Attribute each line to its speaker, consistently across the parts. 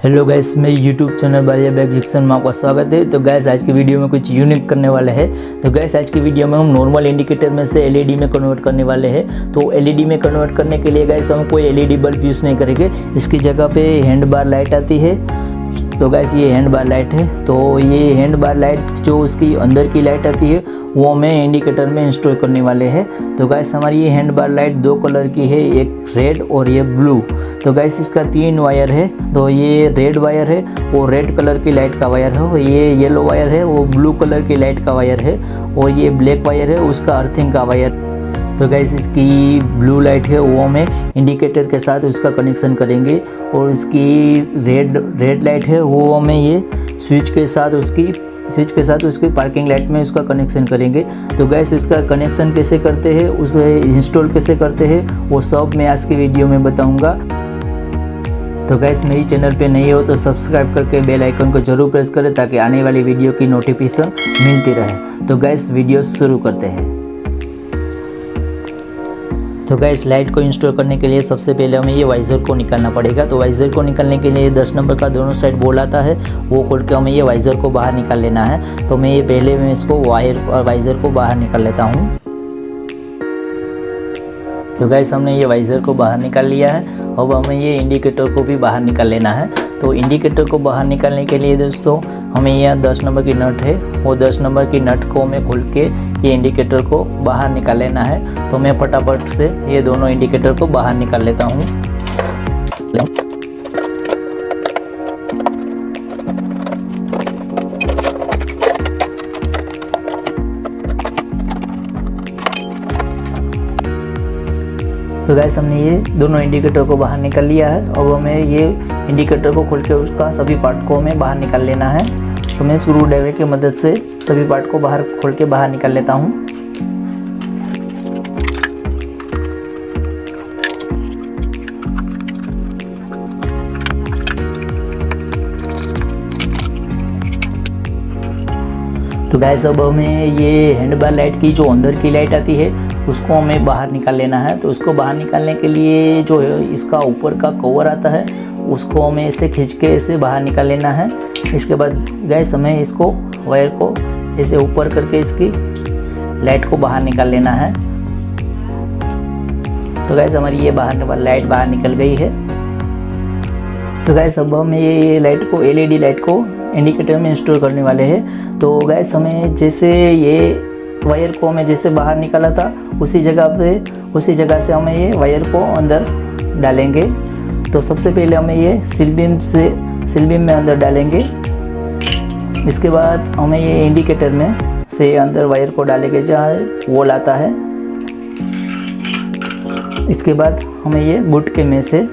Speaker 1: Hello guys, मेरे YouTube channel बारिया bag Jeakson में आपका स्वागत है। तो गैस आज की वीडियो में कुछ यूनिक करने वाले हैं। तो गैस आज की वीडियो में हम नॉर्मल इंडिकेटर में से एलईडी में कन्वर्ट करने वाले हैं। तो एलईडी में कन्वर्ट करने के लिए गैस हम कोई एलईडी बल्ब यूज़ नहीं करेंगे। इसकी जगह पे हैंड बार लाइट आती है। तो गैस ये हैंड बार लाइट है। तो ये हैंड बार लाइट जो उसकी अंदर की लाइट आती है वो हमें इंडिकेटर में इंस्टॉल करने वाले हैं। तो गैस हमारी ये हैंड बार लाइट दो कलर की है, एक रेड और ये ब्लू। तो गैस इसका 3 वायर है। तो ये रेड वायर है, वो रेड कलर की लाइट का वायर है। ये येलो वायर है, वो ब्लू कलर की लाइट का वायर है। और ये ब्लैक वायर है, उसका अर्थिंग का वायर। तो गैस इसकी ब्लू लाइट है वो हमें इंडिकेटर के साथ उसका कनेक्शन करेंगे। और इसकी रेड लाइट है वो हमें ये स्विच के साथ उसकी पार्किंग लाइट में उसका कनेक्शन करेंगे। तो गैस इसका कनेक्शन कैसे करते हैं, उसे इंस्टॉल कैसे करते हैं, वो सब मैं आज की वीडियो में बताऊंगा। तो गैस मेरी चैनल पे नए हो तो सब्सक्राइब करके बेल आइकन को जरूर प्रेस करें ताकि आने वाली वीडियो की नोटिफिकेशन मिलती रहे। तो गैस वीडियो शुरू करते हैं। तो गैस लाइट को इंस्टॉल करने के लिए सबसे पहले हमें ये वाइज़र को निकालना पड़ेगा। तो वाइज़र को निकालने के लिए 10 नंबर का दोनों साइड बोल आता है, वो खोल के हमें ये वाइज़र को बाहर निकाल लेना है। तो मैं ये पहले मैं इसको वायर और वाइज़र को बाहर निकाल लेता हूँ। तो गैस हमने ये वाइज़र को बाहर निकाल लिया है। अब हमें ये इंडिकेटर को भी बाहर निकाल लेना है। तो इंडिकेटर को बाहर निकालने के लिए दोस्तों हमें यहाँ 10 नंबर की नट है, वो 10 नंबर की नट को हमें खोल के ये इंडिकेटर को बाहर निकाल लेना है। तो मैं फटाफट से ये दोनों इंडिकेटर को बाहर निकाल लेता हूँ। तो गैस हमने ये दोनों इंडिकेटर को बाहर निकाल लिया है। अब हमें ये इंडिकेटर को खोल के उसका सभी पार्ट को हमें बाहर निकाल लेना है। तो मैं स्क्रू ड्राइवर की मदद से सभी पार्ट को बाहर खोल के बाहर निकाल लेता हूँ। तो गैस अब हमें ये हैंड बार लाइट की जो अंदर की लाइट आती है उसको हमें बाहर निकाल लेना है। तो उसको बाहर निकालने के लिए जो है इसका ऊपर का कवर आता है उसको हमें ऐसे खींच के ऐसे बाहर निकाल लेना है। इसके बाद गैस हमें इसको वायर को ऐसे ऊपर करके इसकी लाइट को बाहर निकाल लेना है। तो गैस हमारी ये लाइट बाहर निकल गई है। तो गैस अब हम ये लाइट को एलईडी लाइट को इंडिकेटर में इंस्टॉल करने वाले हैं। तो गैस हमें जैसे ये वायर को हमें जैसे बाहर निकाला था उसी जगह से हमें ये वायर को अंदर डालेंगे। तो सबसे पहले हमें ये सील बीम में अंदर डालेंगे। इसके बाद हमें ये इंडिकेटर में से अंदर वायर को डालेंगे जहाँ वोल आता है। इसके बाद हमें ये बुट के में से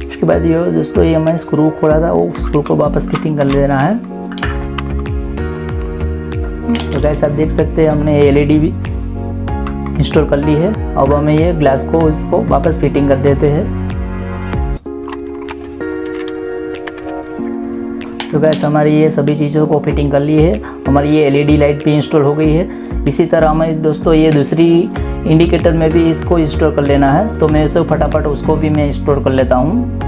Speaker 1: इसके बाद ये दोस्तों ये हमें स्क्रू खोला था वो स्क्रू को वापस फिटिंग कर लेना है। तो गैस आप देख सकते हैं हमने एलईडी भी इंस्टॉल कर ली है। अब हमें ये ग्लास को इसको वापस फिटिंग कर देते हैं। तो गैस हमारी ये सभी चीज़ों को फिटिंग कर ली है। हमारी ये एलईडी लाइट भी इंस्टॉल हो गई है। इसी तरह हमें दोस्तों ये दूसरी इंडिकेटर में भी इसको इंस्टॉल कर लेना है। तो मैं इसे फटाफट उसको भी मैं इंस्टॉल कर लेता हूँ।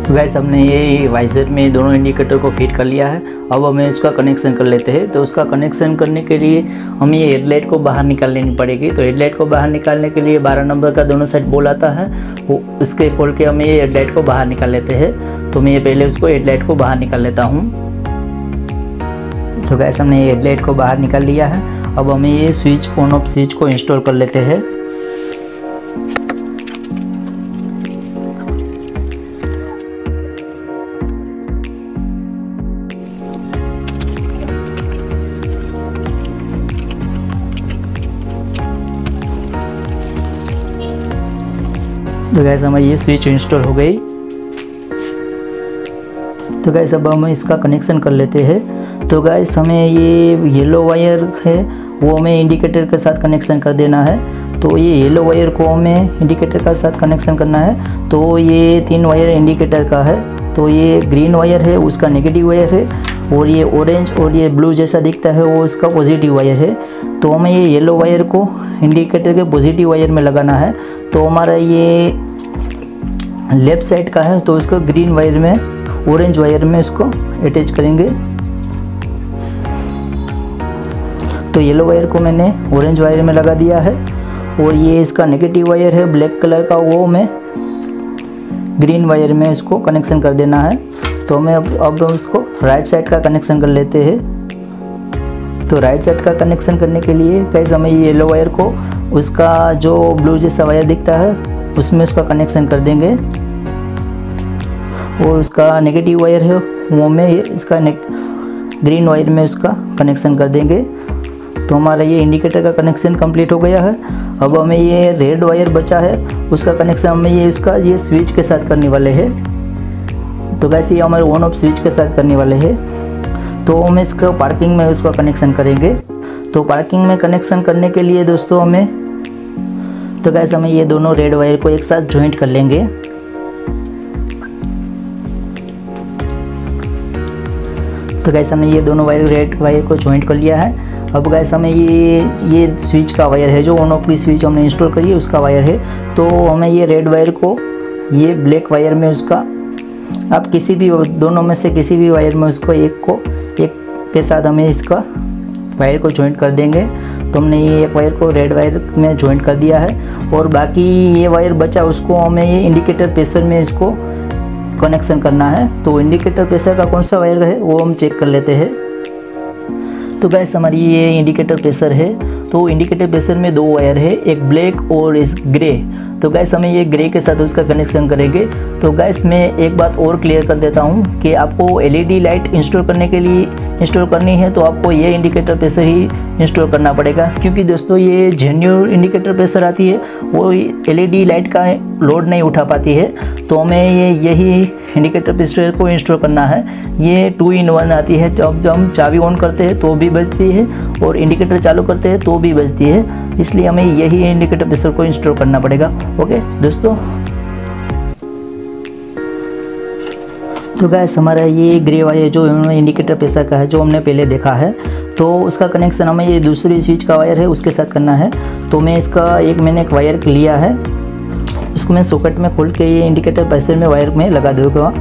Speaker 1: तो गैस हमने ये वाइज़र में दोनों इंडिकेटर को फिट कर लिया है। अब हमें इसका कनेक्शन कर लेते हैं। तो उसका कनेक्शन करने के लिए हमें ये हेडलाइट को बाहर निकाल लेनी पड़ेगी। तो हेडलाइट को बाहर निकालने के लिए 12 नंबर का दोनों साइड बोल आता है, वो इसके खोल के हमें ये हेडलाइट को बाहर निकाल लेते हैं। तो मैं ये पहले उसको हेडलाइट को बाहर निकाल लेता हूँ। तो गैस हमने ये हेडलाइट को बाहर निकाल लिया है। अब हमें ये स्विच ऑन ऑफ स्विच को इंस्टॉल कर लेते हैं। तो गैस हमारी ये स्विच इंस्टॉल हो गई। तो गैस अब हम इसका कनेक्शन कर लेते हैं। तो गैस हमें ये येलो वायर है वो हमें इंडिकेटर के साथ कनेक्शन कर देना है। तो ये येलो वायर को हमें इंडिकेटर का साथ कनेक्शन करना है। तो ये 3 वायर इंडिकेटर का है। तो ये ग्रीन वायर है उसका नेगेटिव वायर है, और ये ऑरेंज और ये ब्लू जैसा दिखता है वो इसका पॉजिटिव वायर है। तो हमें ये येलो वायर को इंडिकेटर के पॉजिटिव वायर में लगाना है। तो हमारा ये लेफ्ट साइड का है, तो इसको ग्रीन वायर में, ऑरेंज वायर में इसको अटैच करेंगे। तो येलो वायर को मैंने ऑरेंज वायर में लगा दिया है, और ये इसका नेगेटिव वायर है ब्लैक कलर का, वो मैं ग्रीन वायर में इसको कनेक्शन कर देना है। तो हमें अब हम इसको राइट साइड का कनेक्शन कर लेते हैं। तो राइट साइड का कनेक्शन करने के लिए गाइस हमें ये येलो वायर को उसका जो ब्लू जैसा वायर दिखता है उसमें उसका कनेक्शन कर देंगे, और उसका नेगेटिव वायर है वो में इसका ग्रीन वायर में उसका कनेक्शन कर देंगे। तो हमारा ये इंडिकेटर का कनेक्शन कंप्लीट हो गया है। अब हमें ये रेड वायर बचा है उसका कनेक्शन हमें ये स्विच के साथ करने वाले हैं। तो गाइस ये हमारे ऑन ऑफ स्विच के साथ करने वाले हैं। तो हम इसको पार्किंग में उसका कनेक्शन करेंगे। तो पार्किंग में कनेक्शन करने के लिए दोस्तों हमें ये दोनों रेड वायर को एक साथ ज्वाइंट कर लेंगे। तो गाइस हमने ये दोनों रेड वायर को ज्वाइंट कर लिया है। अब गाइस हमें ये स्विच का वायर है जो ऑन ऑफ की स्विच हमने इंस्टॉल करी है उसका वायर है। तो हमें ये रेड वायर को ये ब्लैक वायर में उसका, आप किसी भी दोनों में से किसी भी वायर में उसको एक के साथ हमें इसका वायर को ज्वाइंट कर देंगे। तो हमने ये एक वायर को रेड वायर में ज्वाइंट कर दिया है, और बाकी ये वायर बचा उसको हमें ये इंडिकेटर प्रेशर में इसको कनेक्शन करना है। तो इंडिकेटर प्रेशर का कौन सा वायर है वो हम चेक कर लेते हैं। तो गाइस हमारी ये इंडिकेटर प्रेशर है। तो इंडिकेटर प्रेशर में 2 वायर है, एक ब्लैक और एक ग्रे। तो गाइस हमें ये ग्रे के साथ उसका कनेक्शन करेंगे। तो गाइस मैं एक बात और क्लियर कर देता हूँ कि आपको एलईडी लाइट इंस्टॉल करनी है तो आपको ये इंडिकेटर प्रेशर ही इंस्टॉल करना पड़ेगा, क्योंकि दोस्तों ये जेन्युइन इंडिकेटर प्रेशर आती है वो एलईडी लाइट का लोड नहीं उठा पाती है। तो हमें यही इंडिकेटर प्रेशर को इंस्टॉल करना है। ये 2-in-1 आती है, जब हम चाबी ऑन करते हैं तो भी बजती है और इंडिकेटर चालू करते हैं तो भी बजती है, इसलिए हमें यही इंडिकेटर प्रेशर को इंस्टॉल करना पड़ेगा। ओके दोस्तों, तो गाइस हमारा ये ग्रे वायर जो इंडिकेटर प्रेशर का है जो हमने पहले देखा है, तो उसका कनेक्शन हमें ये दूसरी स्विच का वायर है उसके साथ करना है। तो मैंने एक वायर लिया है, उसको मैं सॉकेट में खोल के ये इंडिकेटर प्रेशर में वायर में लगा दूँगा।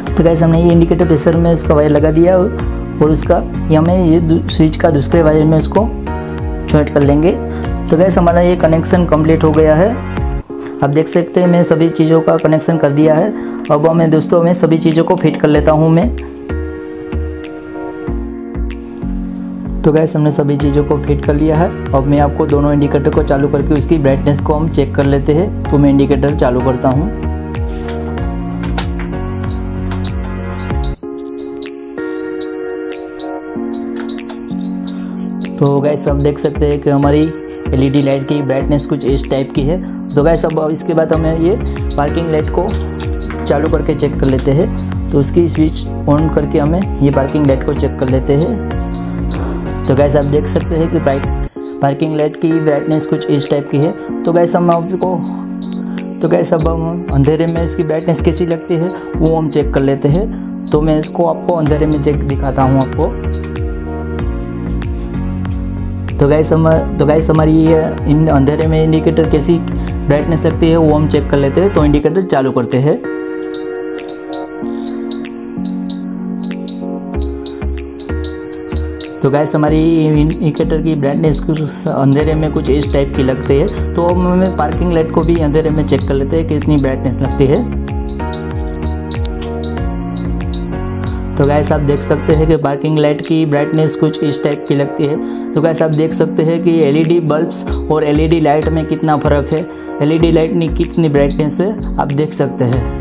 Speaker 1: तो गाइस हमने ये इंडिकेटर प्रेशर में उसका वायर लगा दिया, और उसका हमें ये स्विच का दूसरे वायर में उसको ज्वाइंट कर लेंगे। तो गाइस हमारा ये कनेक्शन कंप्लीट हो गया है। आप देख सकते हैं मैं सभी चीज़ों का कनेक्शन कर दिया है। अब मैं सभी चीज़ों को फिट कर लेता हूँ मैं। तो गाइस हमने सभी चीज़ों को फिट कर लिया है। अब मैं आपको दोनों इंडिकेटर को चालू करके उसकी ब्राइटनेस को हम चेक कर लेते हैं। तो मैं इंडिकेटर चालू करता हूँ। तो गाइस आप देख सकते हैं कि हमारी एलईडी लाइट की ब्राइटनेस कुछ इस टाइप की है। तो गाइस अब इसके बाद हमें ये पार्किंग लाइट को चालू करके चेक कर लेते हैं। तो उसकी स्विच ऑन करके हमें ये पार्किंग लाइट को चेक कर लेते हैं। तो गाइस आप देख सकते हैं कि पार्किंग लाइट की ब्राइटनेस कुछ इस टाइप की है। तो गाइस अब हम अंधेरे में इसकी ब्राइटनेस कैसी लगती है वो हम चेक कर लेते हैं। तो मैं इसको आपको अंधेरे में चेक दिखाता हूँ आपको। तो गाइस हमारी ये इन अंधेरे में इंडिकेटर कैसी ब्राइटनेस लगती है वो हम चेक कर लेते हैं। तो इंडिकेटर चालू करते हैं। तो गाइस हमारी इंडिकेटर की ब्राइटनेस कुछ अंधेरे में कुछ इस टाइप की लगती है। तो अब हमें पार्किंग लाइट को भी अंधेरे में चेक कर लेते हैं कितनी ब्राइटनेस लगती है। तो गाइस आप देख सकते हैं कि पार्किंग लाइट की ब्राइटनेस कुछ इस टाइप की लगती है। तो गाइस आप देख सकते हैं कि एलईडी बल्ब्स और एलईडी लाइट में कितना फ़र्क है, एलईडी लाइट में कितनी ब्राइटनेस है आप देख सकते हैं।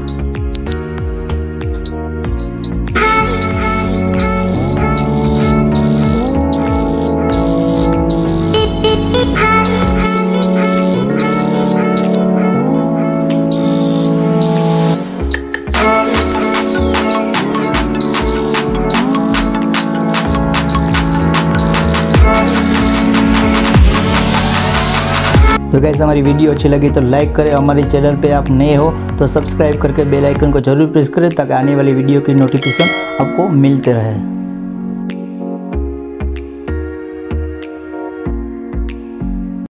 Speaker 1: तो गाइस हमारी वीडियो अच्छी लगी तो लाइक करें, हमारे चैनल पे आप नए हो तो सब्सक्राइब करके बेल आइकन को जरूर प्रेस करें ताकि आने वाली वीडियो की नोटिफिकेशन आपको मिलते रहे।